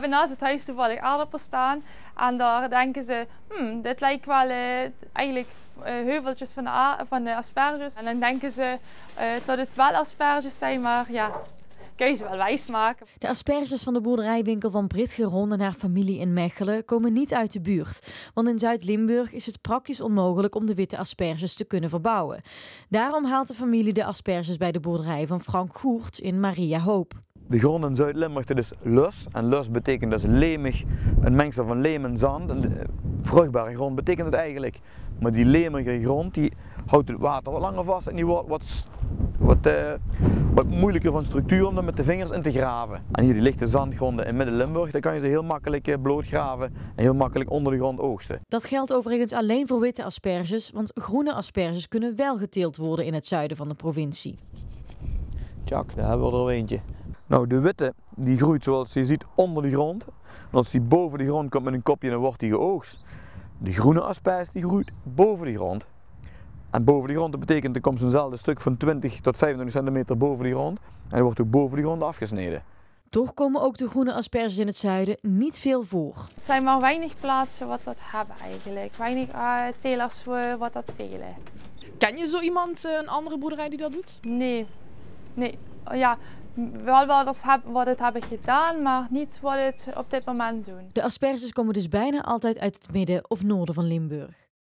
hebben naast het huis toevallig aardappels staan. En daar denken ze, dit lijkt wel eigenlijk heuveltjes van de asperges. En dan denken ze dat het wel asperges zijn, maar ja, kun je ze wel wijs maken. De asperges van de boerderijwinkel van Brit Geron en haar familie in Mechelen komen niet uit de buurt. Want in Zuid-Limburg is het praktisch onmogelijk om de witte asperges te kunnen verbouwen. Daarom haalt de familie de asperges bij de boerderij van Frank Goert in Mariahoop. De grond in Zuid-Limburg is lus. En lus betekent dus leemig, een mengsel van leem en zand. Vruchtbare grond betekent het eigenlijk. Maar die lemige grond die houdt het water wat langer vast en die wordt wat moeilijker van structuur om er met de vingers in te graven. En hier die lichte zandgronden in Midden-Limburg, daar kan je ze heel makkelijk blootgraven en heel makkelijk onder de grond oogsten. Dat geldt overigens alleen voor witte asperges, want groene asperges kunnen wel geteeld worden in het zuiden van de provincie. Tjak, daar hebben we er al eentje. Nou, de witte die groeit zoals je ziet onder de grond. En als die boven de grond komt met een kopje, dan wordt die geoogst. De groene asperge die groeit boven de grond. En boven de grond, dat betekent er komt zo'nzelfde stuk van 20 tot 25 centimeter boven de grond. En die wordt ook boven de grond afgesneden. Toch komen ook de groene asperges in het zuiden niet veel voor. Er zijn maar weinig plaatsen wat dat hebben eigenlijk. Weinig telers wat dat telen. Ken je zo iemand, een andere boerderij die dat doet? Nee. Ja, wel wat het hebben gedaan, maar niet wat het op dit moment doen. De asperges komen dus bijna altijd uit het midden of noorden van Limburg.